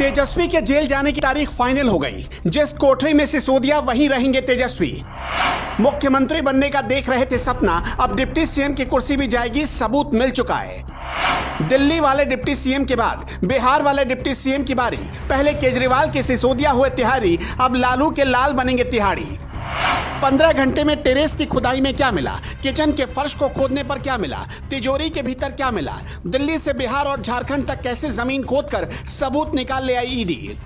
तेजस्वी के जेल जाने की तारीख फाइनल हो गई। जिस कोठरी में सिसोदिया वहीं रहेंगे तेजस्वी। मुख्यमंत्री बनने का देख रहे थे सपना, अब डिप्टी सीएम की कुर्सी भी जाएगी, सबूत मिल चुका है। दिल्ली वाले डिप्टी सीएम के बाद बिहार वाले डिप्टी सीएम की बारी। पहले केजरीवाल के सिसोदिया हुए तिहारी, अब लालू के लाल बनेंगे तिहाड़ी। 15 घंटे में टेरेस की खुदाई में क्या मिला, किचन के फर्श को खोदने पर क्या मिला, तिजोरी के भीतर क्या मिला, दिल्ली से बिहार और झारखंड तक कैसे जमीन खोदकर सबूत निकाल ले आई ईडी।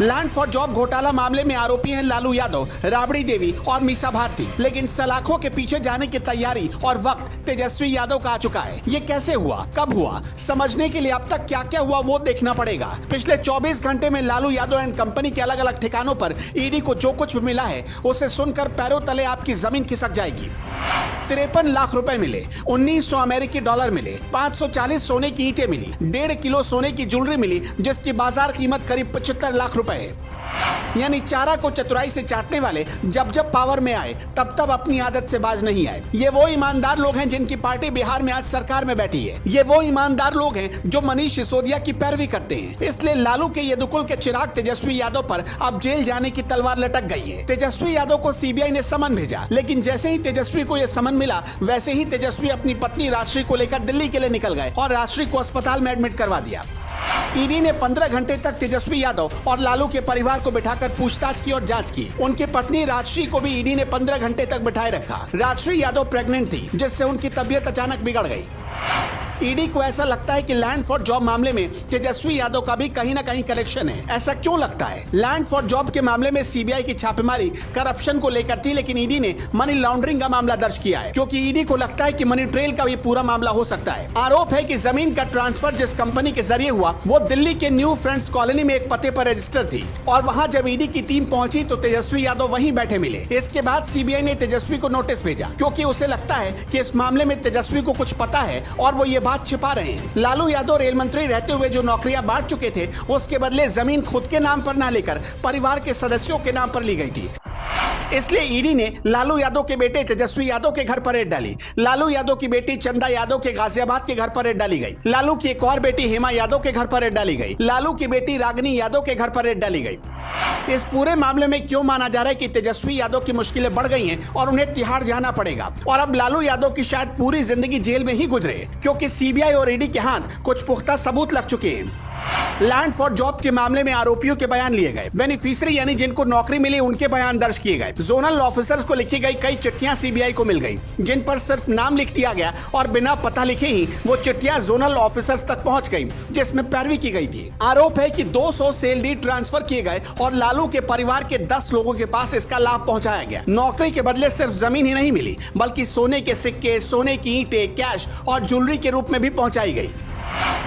लैंड फॉर जॉब घोटाला मामले में आरोपी हैं लालू यादव, राबड़ी देवी और मीसा भारती, लेकिन सलाखों के पीछे जाने की तैयारी और वक्त तेजस्वी यादव का आ चुका है। ये कैसे हुआ, कब हुआ, समझने के लिए अब तक क्या क्या हुआ वो देखना पड़ेगा। पिछले 24 घंटे में लालू यादव एंड कंपनी के अलग अलग ठिकानों पर ईडी को जो कुछ भी मिला है उसे सुनकर पैरों तले आपकी जमीन खिसक जाएगी। 53 लाख रुपए मिले, 1900 अमेरिकी डॉलर मिले, 540 सोने की ईंटें मिली, 1.5 किलो सोने की ज्वेलरी मिली जिसकी बाजार कीमत करीब 75 लाख रुपए है। यानी चारा को चतुराई से चाटने वाले जब जब पावर में आए तब तब अपनी आदत से बाज नहीं आए। ये वो ईमानदार लोग हैं जिनकी पार्टी बिहार में आज सरकार में बैठी है। ये वो ईमानदार लोग हैं जो मनीष सिसोदिया की पैरवी करते हैं। इसलिए लालू के यदुकुल के चिराग तेजस्वी यादव पर अब जेल जाने की तलवार लटक गई है। तेजस्वी यादव को सीबीआई ने समन भेजा, लेकिन जैसे ही तेजस्वी को यह समन मिला वैसे ही तेजस्वी अपनी पत्नी राजश्री को लेकर दिल्ली के लिए निकल गए और राजश्री को अस्पताल में एडमिट करवा दिया। ईडी ने 15 घंटे तक तेजस्वी यादव और लालू के परिवार को बिठाकर पूछताछ की और जांच की। उनकी पत्नी राजश्री को भी ईडी ने 15 घंटे तक बिठाए रखा। राजश्री यादव प्रेग्नेंट थी, जिससे उनकी तबीयत अचानक बिगड़ गई। ईडी को ऐसा लगता है कि लैंड फॉर जॉब मामले में तेजस्वी यादव का भी कहीं न कहीं कनेक्शन है। ऐसा क्यों लगता है? लैंड फॉर जॉब के मामले में सीबीआई की छापेमारी करप्शन को लेकर थी, लेकिन ईडी ने मनी लॉन्ड्रिंग का मामला दर्ज किया है, क्योंकि ईडी को लगता है कि मनी ट्रेल का भी पूरा मामला हो सकता है। आरोप है कि जमीन का ट्रांसफर जिस कंपनी के जरिए हुआ वो दिल्ली के न्यू फ्रेंड्स कॉलोनी में एक पते पर रजिस्टर थी, और वहाँ जब ईडी की टीम पहुंची तो तेजस्वी यादव वहीं बैठे मिले। इसके बाद सीबीआई ने तेजस्वी को नोटिस भेजा, क्योंकि उसे लगता है कि इस मामले में तेजस्वी को कुछ पता है और वो ये बात छिपा रहे हैं। लालू यादव रेल मंत्री रहते हुए जो नौकरियां बांट चुके थे उसके बदले जमीन खुद के नाम पर न लेकर परिवार के सदस्यों के नाम पर ली गई थी। इसलिए ईडी ने लालू यादव के बेटे तेजस्वी यादव के घर पर रेड डाली। लालू यादव की बेटी चंदा यादव के गाजियाबाद के घर पर रेड डाली गई। लालू की एक और बेटी हेमा यादव के घर पर रेड डाली गई। लालू की बेटी रागिनी यादव के घर पर रेड डाली गई। इस पूरे मामले में क्यों माना जा रहा है कि तेजस्वी यादव की मुश्किलें बढ़ गई हैं और उन्हें तिहाड़ जाना पड़ेगा, और अब लालू यादव की शायद पूरी जिंदगी जेल में ही गुजरे, क्योंकि सीबीआई और ईडी के हाथ कुछ पुख्ता सबूत लग चुके हैं। लैंड फॉर जॉब के मामले में आरोपियों के बयान लिए गए। बेनिफिशियरी यानी जिनको नौकरी मिली उनके बयान दर्ज किए गए। जोनल ऑफिसर्स को लिखी गई कई चिट्ठियां सीबीआई को मिल गई, जिन पर सिर्फ नाम लिख दिया गया और बिना पता लिखे ही वो चिट्ठियां जोनल ऑफिसर्स तक पहुंच गई, जिसमें पैरवी की गई थी। आरोप है कि 200 सेल डीड ट्रांसफर किए गए और लालू के परिवार के 10 लोगों के पास इसका लाभ पहुंचाया गया। नौकरी के बदले सिर्फ जमीन ही नहीं मिली, बल्कि सोने के सिक्के, सोने की ईंटें, कैश और ज्वेलरी के रूप में भी पहुंचाई गई।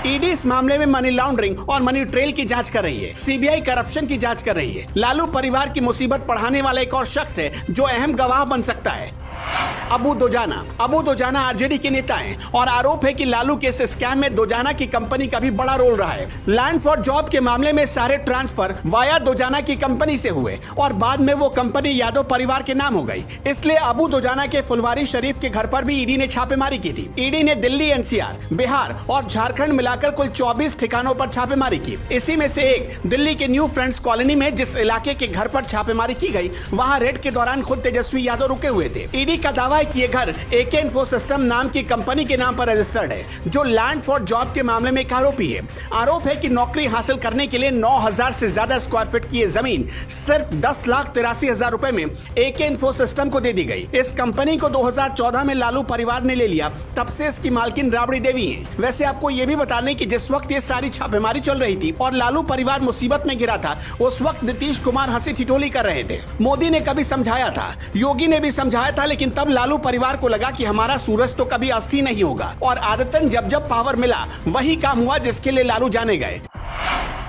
ईडी इस मामले में मनी लॉन्ड्रिंग और मनी ट्रेल की जांच कर रही है। सीबीआई करप्शन की जांच कर रही है। लालू परिवार की मुसीबत बढ़ाने वाला एक और शख्स है जो अहम गवाह बन सकता है, अबू दोजाना आरजेडी के नेता हैं और आरोप है कि लालू के इस स्कैम में दोजाना की कंपनी का भी बड़ा रोल रहा है। लैंड फॉर जॉब के मामले में सारे ट्रांसफर वाया दोजाना की कंपनी से हुए और बाद में वो कंपनी यादव परिवार के नाम हो गई। इसलिए अबू दोजाना के फुलवारी शरीफ के घर पर भी ईडी ने छापेमारी की थी। ईडी ने दिल्ली, एनसीआर, बिहार और झारखंड मिलाकर कुल 24 ठिकानों पर छापेमारी की। इसी में से एक दिल्ली के न्यू फ्रेंड्स कॉलोनी में जिस इलाके के घर पर छापेमारी की गई, वहाँ रेड के दौरान खुद तेजस्वी यादव रुके हुए थे। ईडी का दावा है कि ये घर एके इन्फो सिस्टम नाम की कंपनी के नाम पर रजिस्टर्ड है, जो लैंड फॉर जॉब के मामले में एक आरोपी है। आरोप है कि नौकरी हासिल करने के लिए 9000 से ज्यादा स्क्वायर फीट की ये जमीन सिर्फ 10,83,000 रुपए में एके इन्फो सिस्टम को दे दी गई। इस कंपनी को 2014 में लालू परिवार ने ले लिया, तब से इसकी मालकिन राबड़ी देवी है। वैसे आपको ये भी बताने कि जिस वक्त ये सारी छापेमारी चल रही थी और लालू परिवार मुसीबत में घिरा था, उस वक्त नीतीश कुमार हंसी ठिठोली कर रहे थे। मोदी ने कभी समझाया था, योगी ने भी समझाया था, लेकिन तब लालू परिवार को लगा कि हमारा सूरज तो कभी अस्थि नहीं होगा, और आदतन जब जब पावर मिला वही काम हुआ जिसके लिए लालू जाने गए।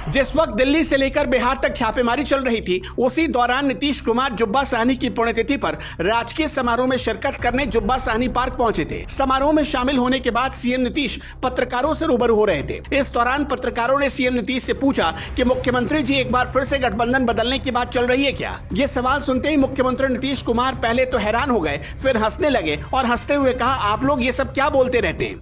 जिस वक्त दिल्ली से लेकर बिहार तक छापेमारी चल रही थी, उसी दौरान नीतीश कुमार जुब्बा साहनी की पुण्यतिथि पर राजकीय समारोह में शिरकत करने जुब्बा साहनी पार्क पहुंचे थे। समारोह में शामिल होने के बाद सीएम नीतीश पत्रकारों से रूबरू हो रहे थे। इस दौरान पत्रकारों ने सीएम नीतीश से पूछा कि मुख्यमंत्री जी एक बार फिर से गठबंधन बदलने की बात चल रही है क्या? ये सवाल सुनते ही मुख्यमंत्री नीतीश कुमार पहले तो हैरान हो गए, फिर हंसने लगे और हंसते हुए कहा, आप लोग ये सब क्या बोलते रहते हैं?